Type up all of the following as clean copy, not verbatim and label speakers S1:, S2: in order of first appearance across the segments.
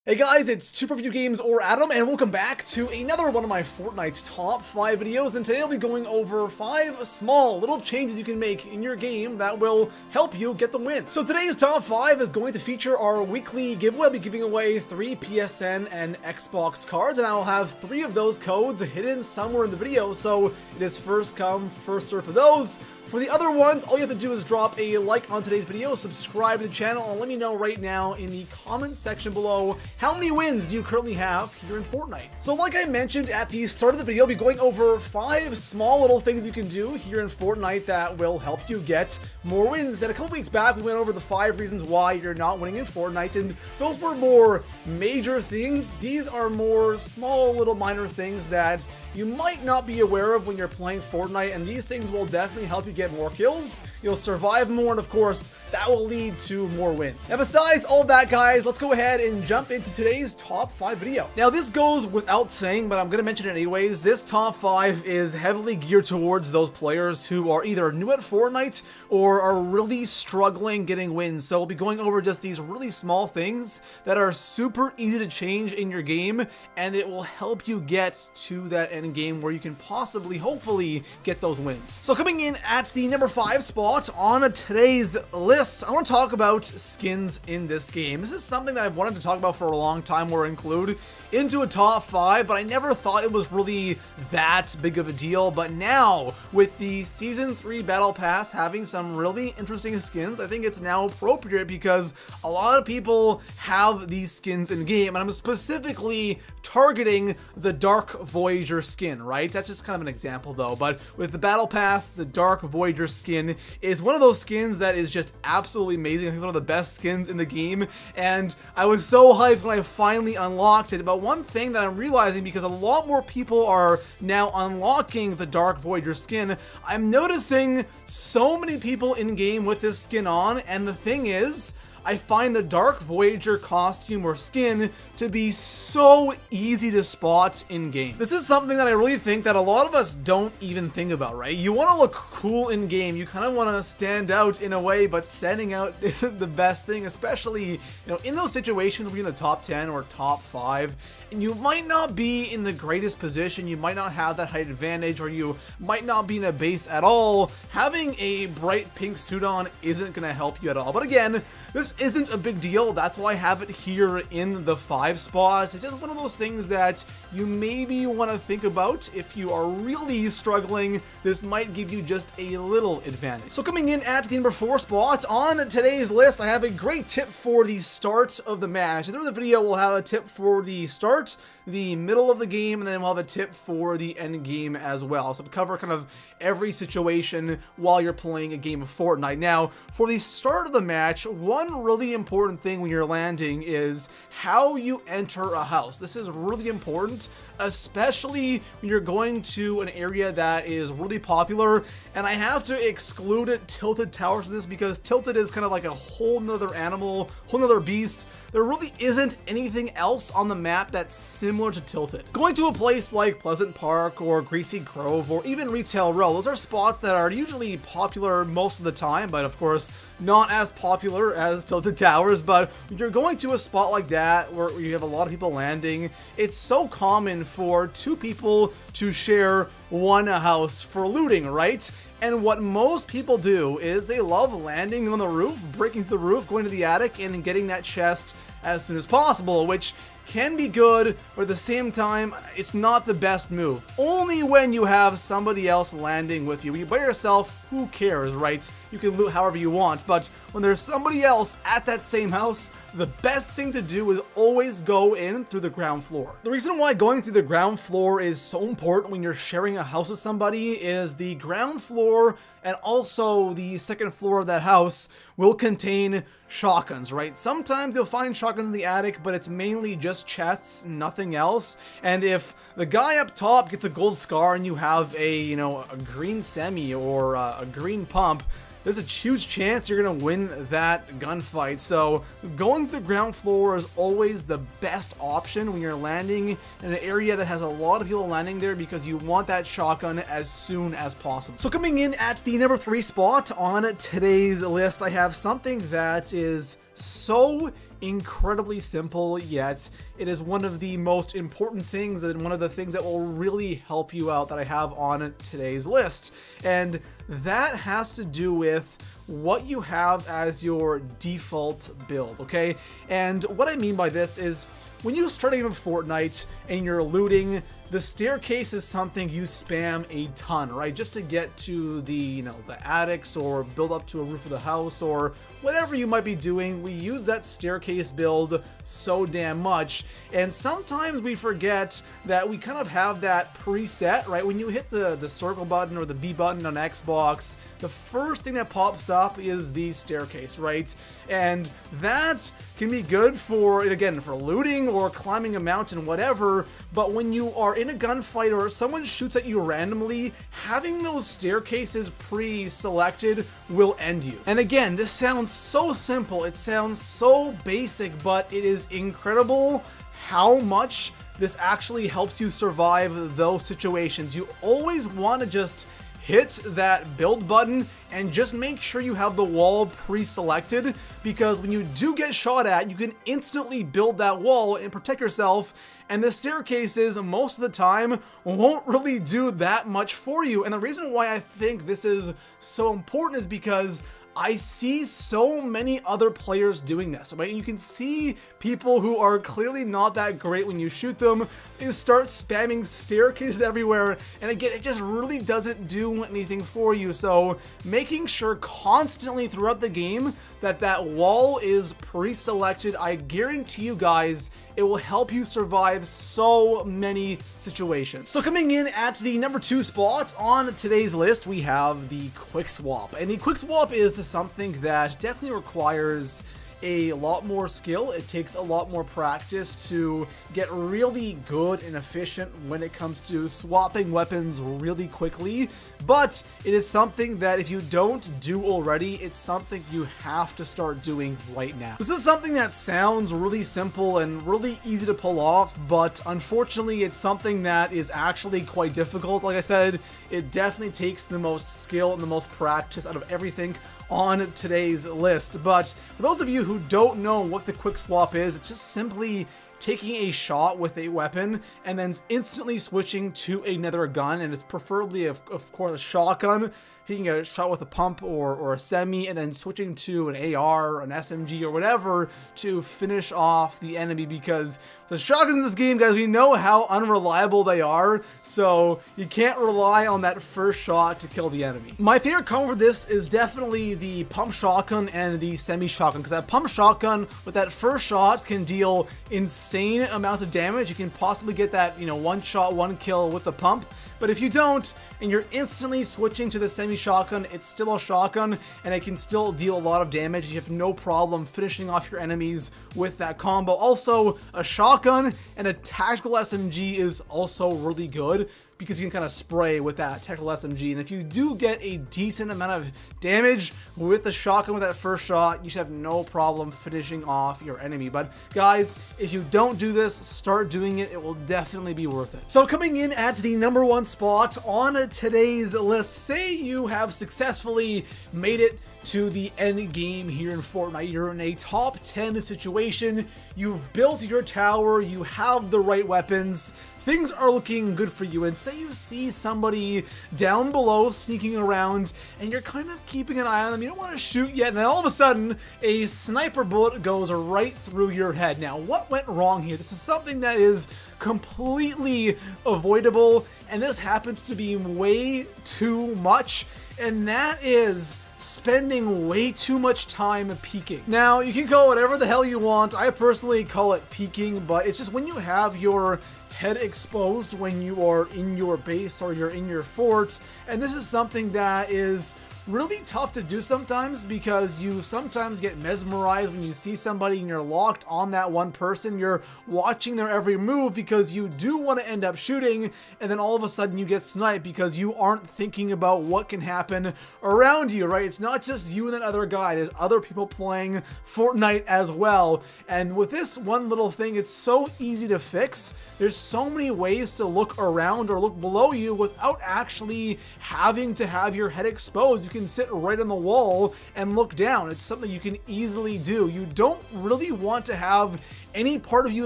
S1: Hey guys, it's Two Games or Adam, and welcome back to another one of my Fortnite top 5 videos, and today I'll be going over 5 small little changes you can make in your game that will help you get the win. So today's top 5 is going to feature our weekly giveaway. I'll be giving away 3 PSN and Xbox cards, and I'll have 3 of those codes hidden somewhere in the video, so it is first come, first serve for those. For the other ones, all you have to do is drop a like on today's video, subscribe to the channel, and let me know right now in the comments section below how many wins do you currently have here in Fortnite. So like I mentioned at the start of the video, I'll be going over 5 small little things you can do here in Fortnite that will help you get more wins. And a couple weeks back, we went over the 5 reasons why you're not winning in Fortnite, and those were more major things. These are more small little minor things that you might not be aware of when you're playing Fortnite, and these things will definitely help you get more kills, you'll survive more, and of course, that will lead to more wins. And besides all that, guys, let's go ahead and jump into today's top 5 video. Now, this goes without saying, but I'm going to mention it anyways. This top 5 is heavily geared towards those players who are either new at Fortnite or are really struggling getting wins. So we'll be going over just these really small things that are super easy to change in your game, and it will help you get to that end game where you can possibly, hopefully, get those wins. So coming in at the number 5 spot on today's list, I want to talk about skins in this game. This is something that I've wanted to talk about for a long time or include into a top 5, but I never thought it was really that big of a deal. But now, with the Season 3 Battle Pass having some really interesting skins, I think it's now appropriate because a lot of people have these skins in the game, and I'm specifically targeting the Dark Voyager skin, right? That's just kind of an example though, but with the Battle Pass, the Dark Voyager skin is one of those skins that is just absolutely amazing. I think it's one of the best skins in the game, and I was so hyped when I finally unlocked it. But one thing that I'm realizing, because a lot more people are now unlocking the Dark Voyager skin, I'm noticing so many people in game with this skin on, and the thing is, I find the Dark Voyager costume or skin to be so easy to spot in game. This is something that I really think that a lot of us don't even think about, right? You want to look cool in game, you kind of want to stand out in a way, but standing out isn't the best thing, especially, in those situations where you're in the top 10 or top 5, and you might not be in the greatest position, you might not have that height advantage, or you might not be in a base at all. Having a bright pink suit on isn't going to help you at all. But again, this isn't a big deal. That's why I have it here in the 5 spots. It's just one of those things that you maybe want to think about. If you are really struggling, this might give you just a little advantage. So coming in at the number 4 spot on today's list, I have a great tip for the start of the match. Through the video, we'll have a tip for the start, the middle of the game, and then we'll have a tip for the end game as well. So to cover kind of every situation while you're playing a game of Fortnite. Now, for the start of the match, one really important thing when you're landing is how you enter a house. This is really important, especially when you're going to an area that is really popular, and I have to exclude Tilted Towers from this because Tilted is kind of like a whole nother animal, whole nother beast. There really isn't anything else on the map that's similar to Tilted. Going to a place like Pleasant Park or Greasy Grove or even Retail Row, those are spots that are usually popular most of the time, but of course not as popular as Tilted Towers. But when you're going to a spot like that where you have a lot of people landing, it's so common for 2 people to share one house for looting, right? And what most people do is they love landing on the roof, breaking through the roof, going to the attic, and getting that chest as soon as possible, which can be good, but at the same time, it's not the best move. Only when you have somebody else landing with you. When you're by yourself, who cares, right? You can loot however you want, but when there's somebody else at that same house, the best thing to do is always go in through the ground floor. The reason why going through the ground floor is so important when you're sharing a house with somebody is the ground floor and also the second floor of that house will contain shotguns, right? Sometimes you'll find shotguns in the attic, but it's mainly just chests, nothing else. And if the guy up top gets a gold scar and you have a, a green semi or a green pump, there's a huge chance you're going to win that gunfight. So going through ground floor is always the best option when you're landing in an area that has a lot of people landing there, because you want that shotgun as soon as possible. So coming in at the number 3 spot on today's list, I have something that is so incredibly simple, yet it is one of the most important things and one of the things that will really help you out that I have on today's list. And that has to do with what you have as your default build, okay? And what I mean by this is when you start a game of Fortnite and you're looting, the staircase is something you spam a ton, right? Just to get to the, the attics or build up to a roof of the house or whatever you might be doing. We use that staircase build so damn much. And sometimes we forget that we kind of have that preset, right? When you hit the circle button or the B button on Xbox, the first thing that pops up is the staircase, right? And that can be good for, again, for looting or climbing a mountain, whatever. But when you are in a gunfight or someone shoots at you randomly, having those staircases pre-selected will end you. And again, this sounds so simple, it sounds so basic, but it is incredible how much this actually helps you survive those situations. You always want to just hit that build button and just make sure you have the wall pre-selected, because when you do get shot at, you can instantly build that wall and protect yourself, and the staircases most of the time won't really do that much for you. And the reason why I think this is so important is because I see so many other players doing this, right? And you can see people who are clearly not that great when you shoot them, they start spamming staircases everywhere, and again, it just really doesn't do anything for you. So making sure constantly throughout the game that that wall is pre-selected, I guarantee you guys, it will help you survive so many situations. So coming in at the number 2 spot on today's list, we have the quick swap. And the quick swap is something that definitely requires a lot more skill. It takes a lot more practice to get really good and efficient when it comes to swapping weapons really quickly, but it is something that if you don't do already, it's something you have to start doing right now. This is something that sounds really simple and really easy to pull off, but unfortunately it's something that is actually quite difficult. Like I said, it definitely takes the most skill and the most practice out of everything on today's list. But for those of you who don't know what the quick swap is, it's just simply taking a shot with a weapon and then instantly switching to another gun, and it's preferably of course a shotgun, taking a shot with a pump or a semi, and then switching to an AR, an SMG, or whatever to finish off the enemy, because the shotguns in this game, guys, we know how unreliable they are, so you can't rely on that first shot to kill the enemy. My favorite combo for this is definitely the pump shotgun and the semi shotgun, because that pump shotgun with that first shot can deal insane amounts of damage. You can possibly get that, one shot, one kill with the pump. But if you don't, and you're instantly switching to the semi-shotgun, it's still a shotgun, and it can still deal a lot of damage. You have no problem finishing off your enemies with that combo. Also, a shotgun and a tactical SMG is also really good, because you can kind of spray with that tactical SMG. And if you do get a decent amount of damage with the shotgun with that first shot, you should have no problem finishing off your enemy. But guys, if you don't do this, start doing it. It will definitely be worth it. So coming in at the number 1 spot on today's list, say you have successfully made it to the end game here in Fortnite. You're in a top 10 situation. You've built your tower. You have the right weapons. Things are looking good for you, and say you see somebody down below sneaking around and you're kind of keeping an eye on them. You don't want to shoot yet, and then all of a sudden a sniper bullet goes right through your head. Now, what went wrong here? This is something that is completely avoidable, and this happens to be way too much, and that is spending way too much time peeking. Now, you can call it whatever the hell you want. I personally call it peeking, but it's just when you have your head exposed when you are in your base or you're in your fort, and this is something that is really tough to do sometimes, because you sometimes get mesmerized when you see somebody and you're locked on that one person. You're watching their every move because you do want to end up shooting, and then all of a sudden you get sniped because you aren't thinking about what can happen around you, right? It's not just you and that other guy. There's other people playing Fortnite as well, and with this one little thing, it's so easy to fix. There's so many ways to look around or look below you without actually having to have your head exposed. You can sit right on the wall and look down. It's something you can easily do. You don't really want to have any part of you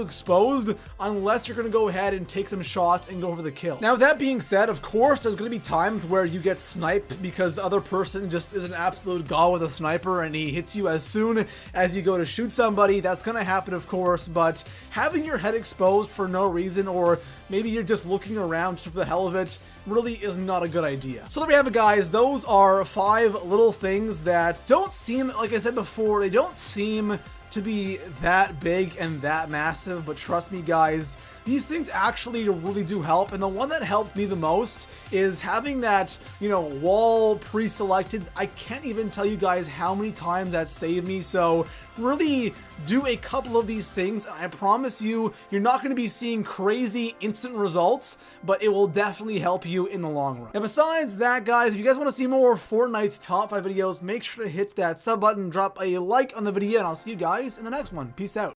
S1: exposed unless you're going to go ahead and take some shots and go for the kill. Now, that being said, of course, there's going to be times where you get sniped because the other person just is an absolute god with a sniper and he hits you as soon as you go to shoot somebody. That's going to happen, of course, but having your head exposed for no reason, or maybe you're just looking around just for the hell of it, really is not a good idea. So there we have it, guys. Those are 5 little things that don't seem, like I said before, they don't seem to be that big and that massive, but trust me, guys, these things actually really do help. And the one that helped me the most is having that, wall pre-selected. I can't even tell you guys how many times that saved me. So really do a couple of these things, and I promise you, you're not going to be seeing crazy instant results, but it will definitely help you in the long run. And besides that, guys, if you guys want to see more Fortnite's top 5 videos, make sure to hit that sub button, drop a like on the video, and I'll see you guys in the next one. Peace out.